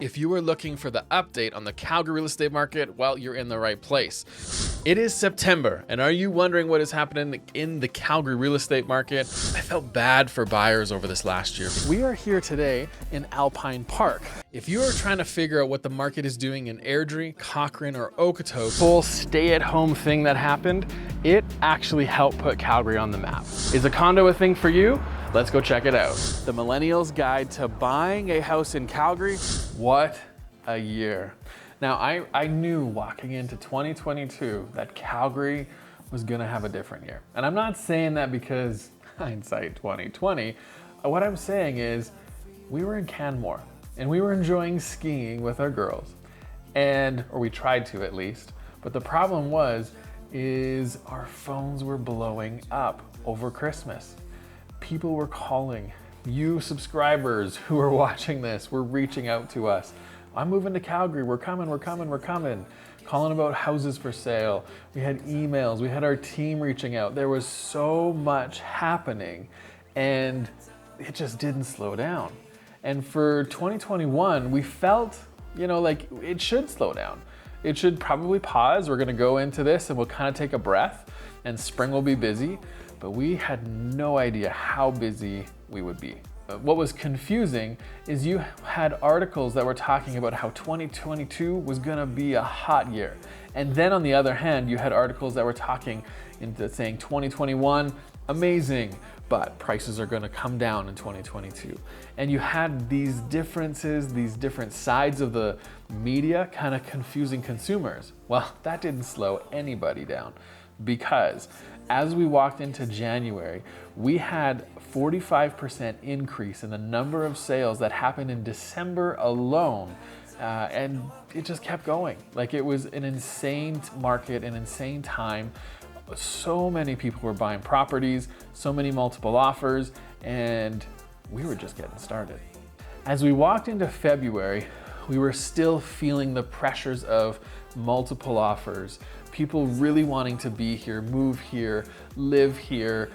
If you are looking for the update on the Calgary real estate market, well, you're in the right place. It is September, and are you wondering what is happening in the Calgary real estate market? I felt bad for buyers over this last year. We are here today in Alpine Park. If you are trying to figure out what the market is doing in Airdrie, Cochrane, or Okotoks, whole stay-at-home thing that happened, it actually helped put Calgary on the map. Is a condo a thing for you? Let's go check it out. The Millennial's Guide to Buying a House in Calgary. What a year. Now, I knew walking into 2022 that Calgary was gonna have a different year. And I'm not saying that because hindsight 2020. What I'm saying is we were in Canmore and we were enjoying skiing with our girls. Or we tried to at least. But the problem is our phones were blowing up over Christmas. People were calling. You subscribers who are watching this were reaching out to us. I'm moving to Calgary, we're coming. Calling about houses for sale. We had emails, we had our team reaching out. There was so much happening and it just didn't slow down. And for 2021, we felt, like it should slow down. It should probably pause. We're gonna go into this and we'll kind of take a breath and spring will be busy. But we had no idea how busy we would be. What was confusing is you had articles that were talking about how 2022 was gonna be a hot year. And then on the other hand, you had articles that were talking into saying 2021, amazing, but prices are gonna come down in 2022. And you had these differences, these different sides of the media kind of confusing consumers. Well, that didn't slow anybody down because as we walked into January, we had 45% increase in the number of sales that happened in December alone. And it just kept going. Like it was an insane market, an insane time. So many people were buying properties, so many multiple offers, and we were just getting started. As we walked into February, we were still feeling the pressures of multiple offers, people really wanting to be here, move here, live here,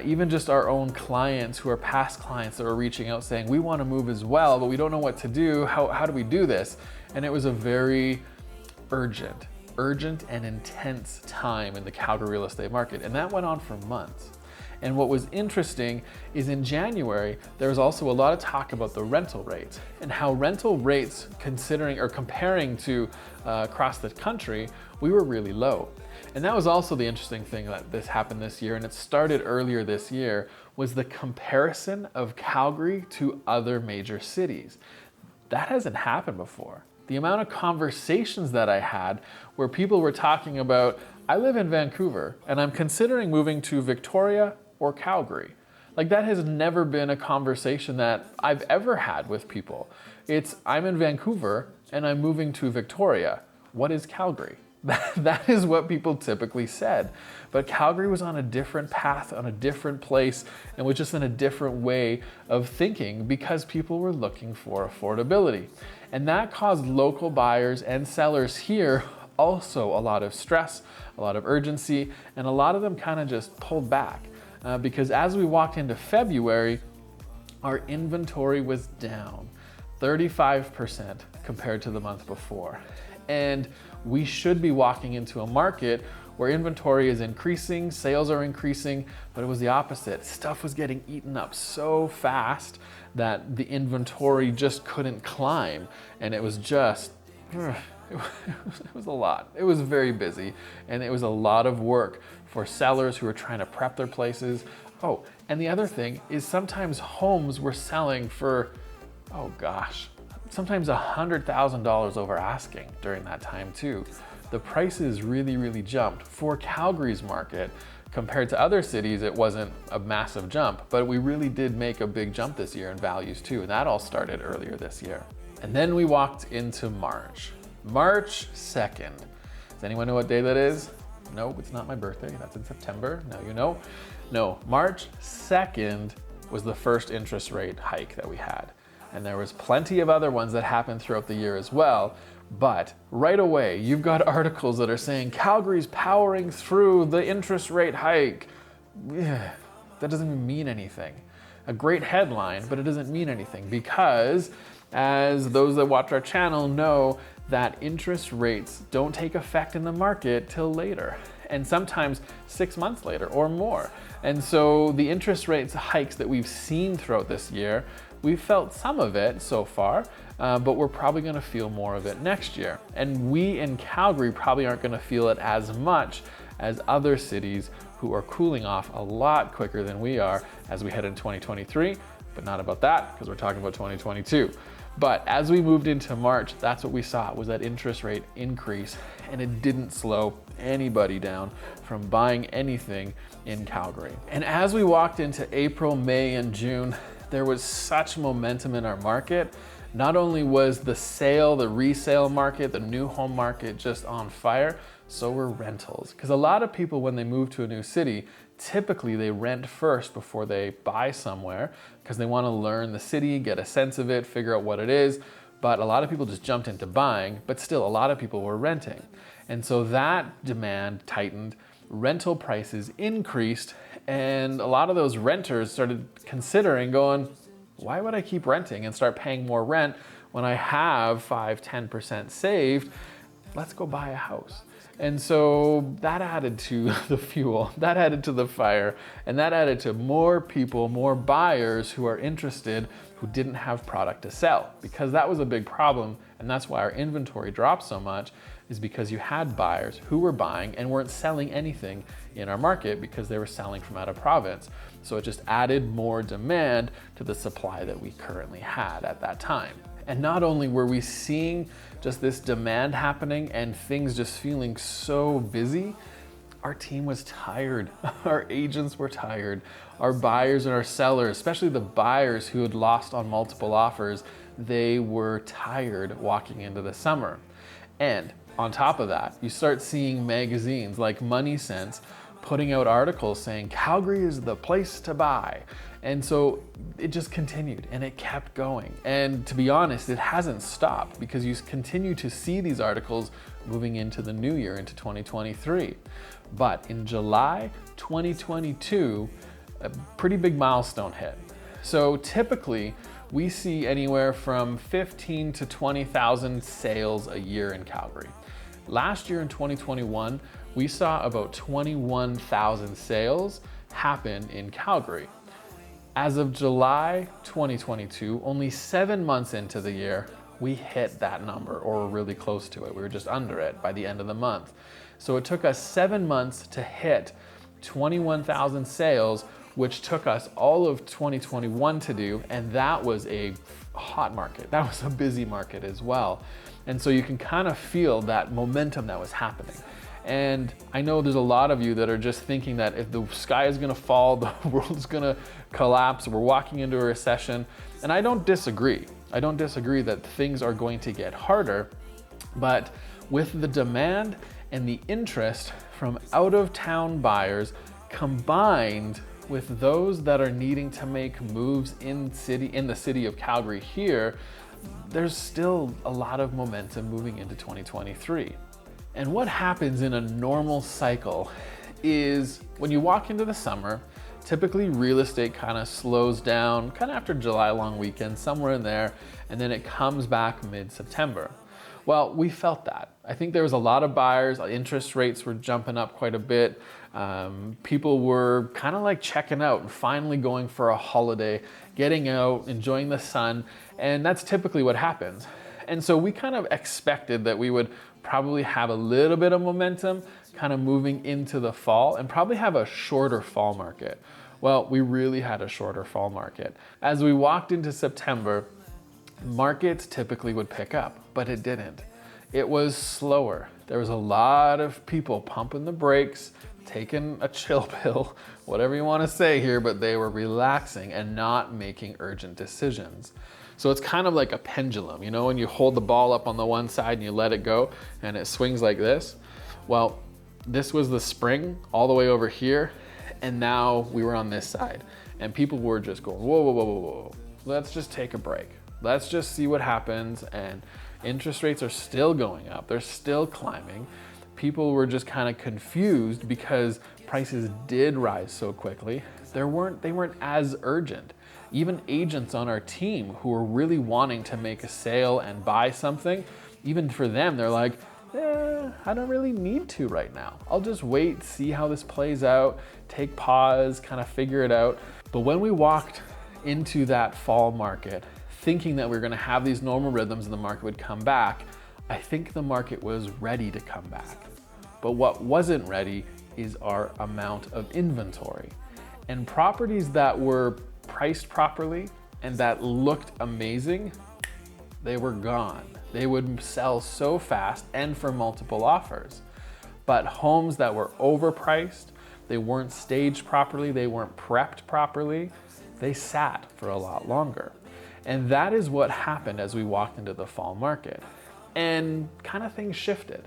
even just our own clients who are past clients that were reaching out saying, we want to move as well, but we don't know what to do. How do we do this? And it was a very urgent and intense time in the Calgary real estate market. And that went on for months. And what was interesting is in January, there was also a lot of talk about the rental rates and how rental rates comparing to across the country, we were really low. And that was also the interesting thing that this happened this year, and it started earlier this year, was the comparison of Calgary to other major cities. That hasn't happened before. The amount of conversations that I had where people were talking about, I live in Vancouver and I'm considering moving to Victoria or Calgary. Like that has never been a conversation that I've ever had with people. It's, I'm in Vancouver and I'm moving to Victoria. What is Calgary? That is what people typically said. But Calgary was on a different path, on a different place, and was just in a different way of thinking because people were looking for affordability. And that caused local buyers and sellers here also a lot of stress, a lot of urgency, and a lot of them kind of just pulled back. Because as we walked into February, our inventory was down 35% compared to the month before. And we should be walking into a market where inventory is increasing, sales are increasing, but it was the opposite. Stuff was getting eaten up so fast that the inventory just couldn't climb. And it was just, it was a lot. It was very busy and it was a lot of work for sellers who were trying to prep their places. Oh, and the other thing is sometimes homes were selling for, sometimes $100,000 over asking during that time too. The prices really jumped. For Calgary's market, compared to other cities, it wasn't a massive jump, but we really did make a big jump this year in values too, and that all started earlier this year. And then we walked into March 2nd. Does anyone know what day that is? No, it's not my birthday, that's in September, now you know. No, March 2nd was the first interest rate hike that we had. And there was plenty of other ones that happened throughout the year as well. But right away, you've got articles that are saying Calgary's powering through the interest rate hike. That doesn't even mean anything. A great headline, but it doesn't mean anything because As those that watch our channel know, that interest rates don't take effect in the market till later, and sometimes 6 months later or more. And so the interest rates hikes that we've seen throughout this year, we've felt some of it so far, but we're probably gonna feel more of it next year. And we in Calgary probably aren't gonna feel it as much as other cities who are cooling off a lot quicker than we are as we head into 2023, but not about that because we're talking about 2022. But as we moved into March, that's what we saw, was that interest rate increase, and it didn't slow anybody down from buying anything in Calgary. And as we walked into April, May, and June, there was such momentum in our market. Not only was the resale market, the new home market just on fire, so were rentals. Because a lot of people, when they move to a new city, typically they rent first before they buy somewhere because they want to learn the city, get a sense of it, figure out what it is. But a lot of people just jumped into buying, but still a lot of people were renting. And so that demand tightened, rental prices increased, and a lot of those renters started considering going, why would I keep renting and start paying more rent when I have 5-10% saved? Let's go buy a house. And so that added to the fuel, that added to the fire, and that added to more people, more buyers who are interested, who didn't have product to sell, because that was a big problem. And that's why our inventory dropped so much, is because you had buyers who were buying and weren't selling anything in our market because they were selling from out of province. So it just added more demand to the supply that we currently had at that time. And not only were we seeing just this demand happening and things just feeling so busy, our team was tired. Our agents were tired. Our buyers and our sellers, especially the buyers who had lost on multiple offers, they were tired walking into the summer. And on top of that, you start seeing magazines like Money Sense putting out articles saying Calgary is the place to buy. And so it just continued and it kept going. And to be honest, it hasn't stopped because you continue to see these articles moving into the new year, into 2023. But in July 2022, a pretty big milestone hit. So typically we see anywhere from 15 to 20,000 sales a year in Calgary. Last year in 2021, we saw about 21,000 sales happen in Calgary. As of July 2022, only 7 months into the year, we hit that number, or were really close to it. We were just under it by the end of the month. So it took us 7 months to hit 21,000 sales, which took us all of 2021 to do, and that was a hot market. That was a busy market as well. And so you can kind of feel that momentum that was happening. And I know there's a lot of you that are just thinking that if the sky is gonna fall, the world's gonna collapse, we're walking into a recession. And I don't disagree. I don't disagree that things are going to get harder, but with the demand and the interest from out-of-town buyers combined with those that are needing to make moves in the city of Calgary here, there's still a lot of momentum moving into 2023. And what happens in a normal cycle is when you walk into the summer, typically real estate kind of slows down kind of after July long weekend, somewhere in there, and then it comes back mid-September. Well, we felt that. I think there was a lot of buyers, interest rates were jumping up quite a bit. People were kind of like checking out and finally going for a holiday, getting out, enjoying the sun, and that's typically what happens. And so we kind of expected that we would probably have a little bit of momentum kind of moving into the fall and probably have a shorter fall market. Well, we really had a shorter fall market. As we walked into September, markets typically would pick up, but it didn't. It was slower. There was a lot of people pumping the brakes, taking a chill pill, whatever you want to say here, but they were relaxing and not making urgent decisions. So it's kind of like a pendulum, you know, when you hold the ball up on the one side and you let it go and it swings like this. Well, this was the spring all the way over here, and now we were on this side and people were just going, whoa, whoa, whoa, whoa, whoa. Let's just take a break. Let's just see what happens. And interest rates are still going up. They're still climbing. People were just kind of confused because prices did rise so quickly. They weren't as urgent. Even agents on our team who are really wanting to make a sale and buy something, even for them, they're like, I don't really need to right now. I'll just wait, see how this plays out, take pause, kind of figure it out. But when we walked into that fall market, thinking that we were gonna have these normal rhythms and the market would come back, I think the market was ready to come back. But what wasn't ready is our amount of inventory. And properties that were priced properly and that looked amazing, they were gone. They would sell so fast and for multiple offers. But homes that were overpriced, they weren't staged properly, they weren't prepped properly, they sat for a lot longer. And that is what happened as we walked into the fall market. And kind of things shifted.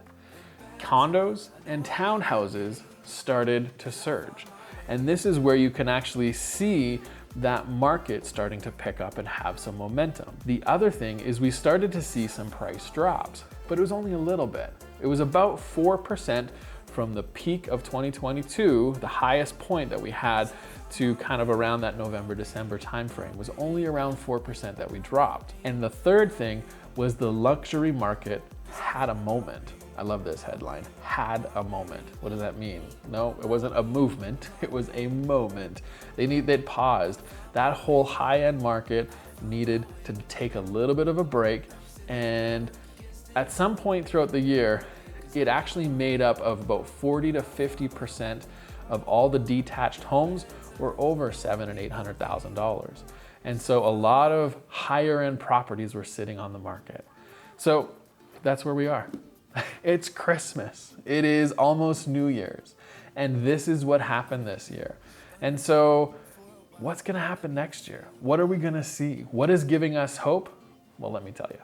Condos and townhouses started to surge. And this is where you can actually see that market starting to pick up and have some momentum. The other thing is we started to see some price drops, but it was only a little bit. It was about 4% from the peak of 2022, the highest point that we had, to kind of around that November, December timeframe, was only around 4% that we dropped. And the third thing was the luxury market had a moment. I love this headline, had a moment. What does that mean? No, it wasn't a movement, it was a moment. They'd paused. That whole high-end market needed to take a little bit of a break, and at some point throughout the year, it actually made up of about 40 to 50% of all the detached homes were over $700,000 and $800,000. And so a lot of higher end properties were sitting on the market. So that's where we are. It's Christmas. It is almost New Year's. And this is what happened this year. And so what's gonna happen next year? What are we gonna see? What is giving us hope? Well, let me tell you.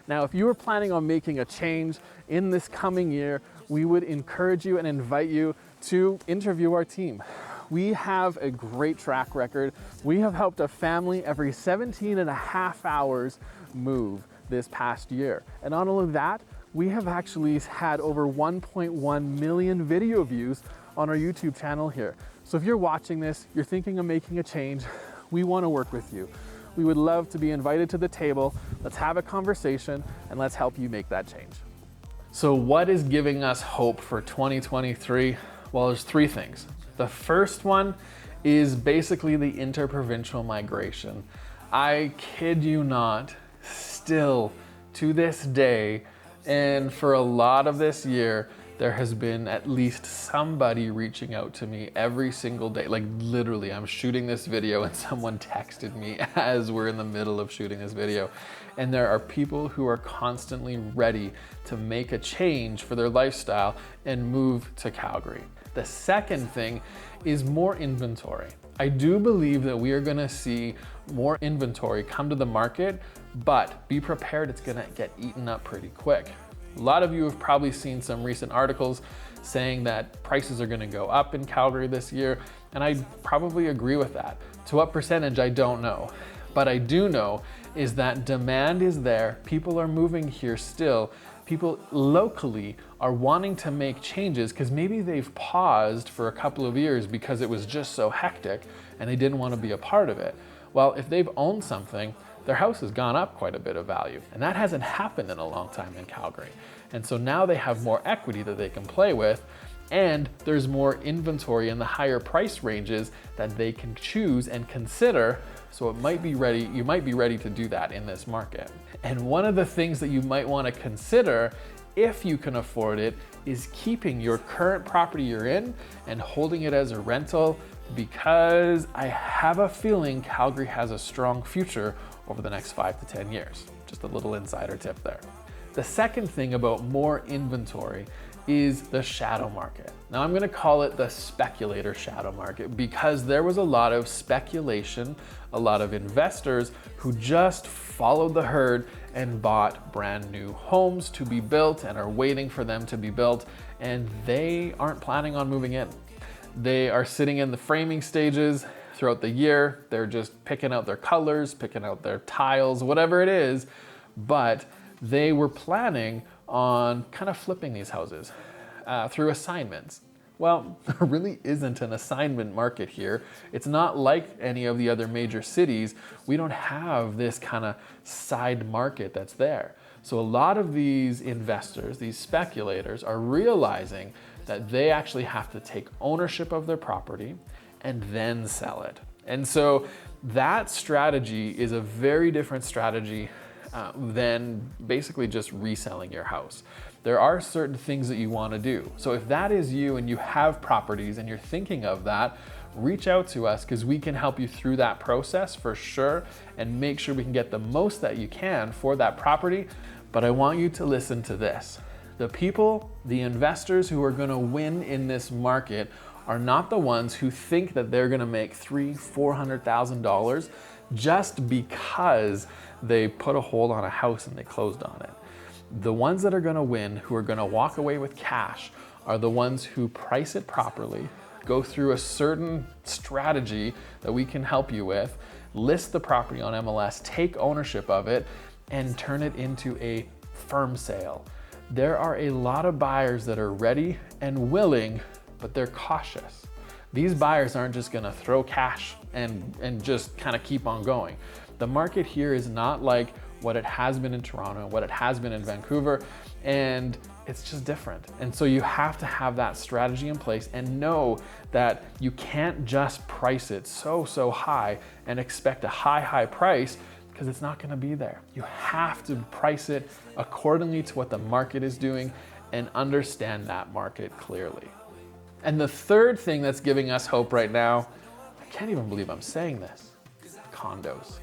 Now, if you were planning on making a change in this coming year, we would encourage you and invite you to interview our team. We have a great track record. We have helped a family every 17 and a half hours move this past year. And not only that, we have actually had over 1.1 million video views on our YouTube channel here. So if you're watching this, you're thinking of making a change, we want to work with you. We would love to be invited to the table. Let's have a conversation and let's help you make that change. So what is giving us hope for 2023? Well, there's three things. The first one is basically the interprovincial migration. I kid you not, still to this day, and for a lot of this year, there has been at least somebody reaching out to me every single day. Like literally, I'm shooting this video and someone texted me as we're in the middle of shooting this video. And there are people who are constantly ready to make a change for their lifestyle and move to Calgary. The second thing is more inventory. I do believe that we are gonna see more inventory come to the market, but be prepared, it's gonna get eaten up pretty quick. A lot of you have probably seen some recent articles saying that prices are gonna go up in Calgary this year, and I probably agree with that. To what percentage, I don't know. But I do know is that demand is there, people are moving here still, people locally are wanting to make changes because maybe they've paused for a couple of years because it was just so hectic and they didn't want to be a part of it. Well, if they've owned something, their house has gone up quite a bit of value. And that hasn't happened in a long time in Calgary. And so now they have more equity that they can play with, and there's more inventory in the higher price ranges that they can choose and consider. So it might be ready, you might be ready to do that in this market. And one of the things that you might want to consider, if you can afford it, is keeping your current property you're in and holding it as a rental, because I have a feeling Calgary has a strong future over the next 5 to 10 years. Just a little insider tip there. The second thing about more inventory is the shadow market. Now I'm gonna call it the speculator shadow market because there was a lot of speculation, a lot of investors who just followed the herd and bought brand new homes to be built and are waiting for them to be built, and they aren't planning on moving in. They are sitting in the framing stages throughout the year. They're just picking out their colors, picking out their tiles, whatever it is, but they were planning on kind of flipping these houses through assignments. Well, there really isn't an assignment market here. It's not like any of the other major cities. We don't have this kind of side market that's there. So a lot of these investors, these speculators, are realizing that they actually have to take ownership of their property and then sell it. And so that strategy is a very different strategy than basically just reselling your house. There are certain things that you want to do. So if that is you and you have properties and you're thinking of that, reach out to us because we can help you through that process for sure and make sure we can get the most that you can for that property. But I want you to listen to this. The people, the investors who are going to win in this market are not the ones who think that they're going to make $300,000-$400,000 just because they put a hold on a house and they closed on it. The ones that are going to win, who are going to walk away with cash, are the ones who price it properly, go through a certain strategy that we can help you with, list the property on MLS, take ownership of it, and turn it into a firm sale. There are a lot of buyers that are ready and willing, but they're cautious. These buyers aren't just gonna throw cash and just kind of keep on going. The market here is not like what it has been in Toronto, what it has been in Vancouver, and it's just different. And so you have to have that strategy in place and know that you can't just price it so high and expect a high price, because it's not gonna be there. You have to price it accordingly to what the market is doing and understand that market clearly. And the third thing that's giving us hope right now, I can't even believe I'm saying this, condos.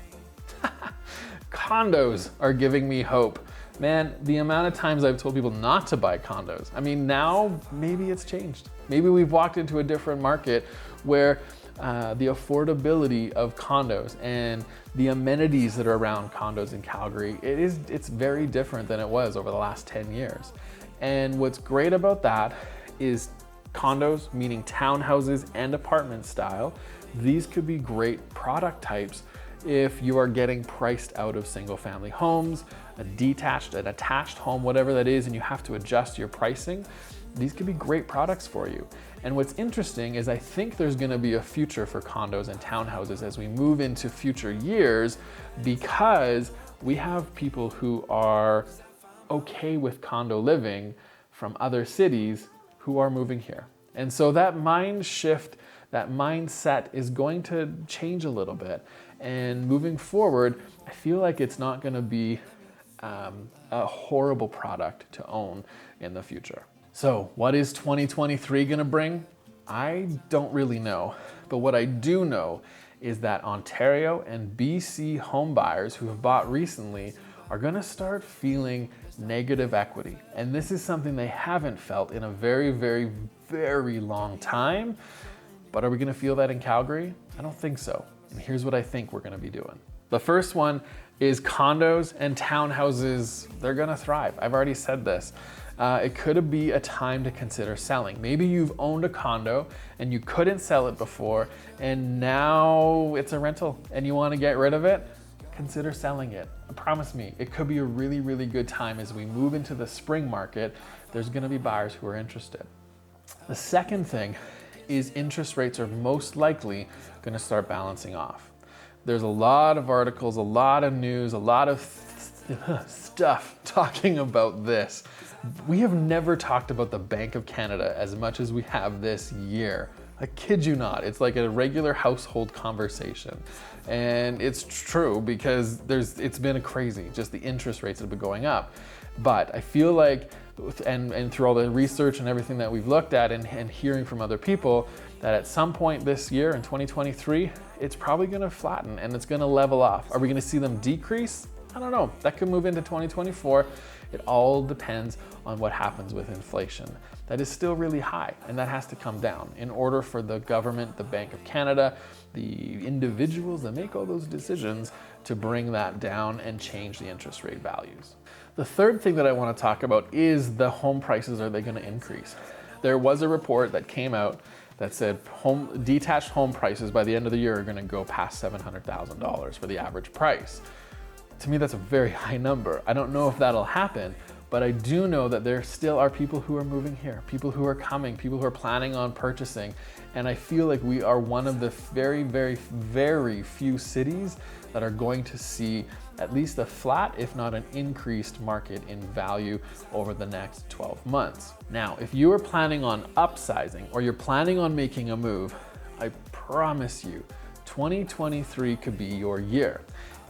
Condos are giving me hope. Man, the amount of times I've told people not to buy condos. I mean, now maybe it's changed. Maybe we've walked into a different market where the affordability of condos and the amenities that are around condos in Calgary, it's very different than it was over the last 10 years. And what's great about that is condos, meaning townhouses and apartment style, these could be great product types if you are getting priced out of single family homes, an attached home, whatever that is, and you have to adjust your pricing. These could be great products for you. And what's interesting is I think there's gonna be a future for condos and townhouses as we move into future years, because we have people who are okay with condo living from other cities who are moving here. And so that mind shift, that mindset is going to change a little bit. And moving forward, I feel like it's not gonna be a horrible product to own in the future. So what is 2023 gonna bring? I don't really know, but what I do know is that Ontario and BC home buyers who have bought recently are gonna start feeling negative equity. And this is something they haven't felt in a very long time. But are we gonna feel that in Calgary? I don't think so. And here's what I think we're gonna be doing. The first one is condos and townhouses, they're gonna thrive. I've already said this. It could be a time to consider selling. Maybe you've owned a condo and you couldn't sell it before, and now it's a rental and you wanna get rid of it. Consider selling it. Promise me, it could be a really good time as we move into the spring market. There's gonna be buyers who are interested. The second thing is interest rates are most likely gonna start balancing off. There's a lot of articles, a lot of news, a lot of stuff talking about this. We have never talked about the Bank of Canada as much as we have this year. I kid you not, it's like a regular household conversation. And it's true because it's been crazy, just the interest rates have been going up. But I feel like, and through all the research and everything that we've looked at and hearing from other people, that at some point this year in 2023, it's probably gonna flatten and it's gonna level off. Are we gonna see them decrease? I don't know, that could move into 2024. It all depends on what happens with inflation. That is still really high, and that has to come down in order for the government, the Bank of Canada, the individuals that make all those decisions to bring that down and change the interest rate values. The third thing that I want to talk about is the home prices. Are they going to increase? There was a report that came out that said detached home prices by the end of the year are going to go past $700,000 for the average price. To me, that's a very high number. I don't know if that'll happen, But I do know that there still are people who are moving here, people who are coming, people who are planning on purchasing. And I feel like we are one of the very, very, very few cities that are going to see at least a flat, if not an increased market in value over the next 12 months. Now, if you are planning on upsizing or you're planning on making a move, I promise you, 2023 could be your year.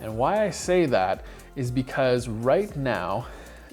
And why I say that is because right now,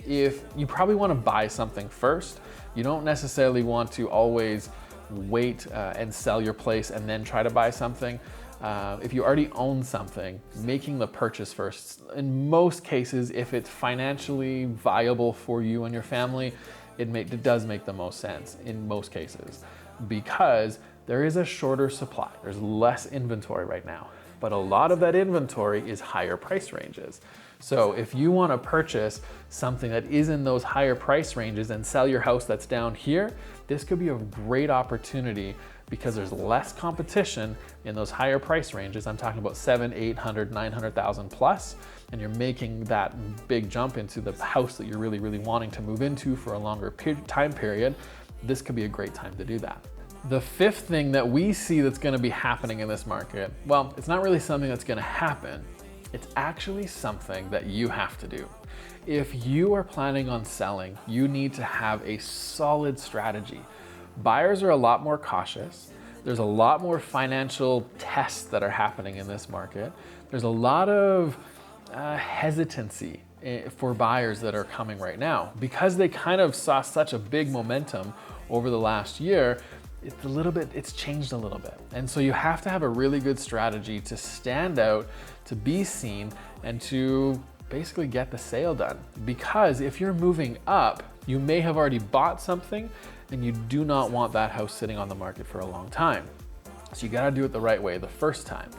if you probably want to buy something first, you don't necessarily want to always wait and sell your place and then try to buy something. If you already own something, making the purchase first, in most cases, if it's financially viable for you and your family, it does make the most sense in most cases, because there is a shorter supply. There's less inventory right now, but a lot of that inventory is higher price ranges. So if you want to purchase something that is in those higher price ranges and sell your house that's down here, this could be a great opportunity because there's less competition in those higher price ranges. I'm talking about 700, 800, 900,000 plus, and you're making that big jump into the house that you're really, really wanting to move into for a longer time period. This could be a great time to do that. The fifth thing that we see that's going to be happening in this market, well, it's not really something that's going to happen. It's actually something that you have to do. If you are planning on selling, you need to have a solid strategy. Buyers are a lot more cautious. There's a lot more financial tests that are happening in this market. There's a lot of hesitancy for buyers that are coming right now because they kind of saw such a big momentum over the last year. It's changed a little bit. And so you have to have a really good strategy to stand out, to be seen, and to basically get the sale done. Because if you're moving up, you may have already bought something and you do not want that house sitting on the market for a long time. So you gotta do it the right way the first time.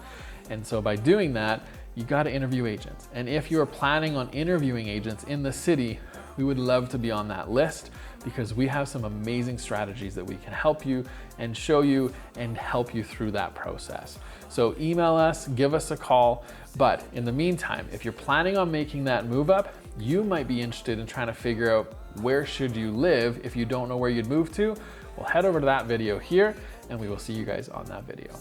And so by doing that, you gotta interview agents. And if you're planning on interviewing agents in the city, we would love to be on that list because we have some amazing strategies that we can help you and show you and help you through that process. So email us, give us a call. But in the meantime, if you're planning on making that move up, you might be interested in trying to figure out where should you live if you don't know where you'd move to. Well, head over to that video here and we will see you guys on that video.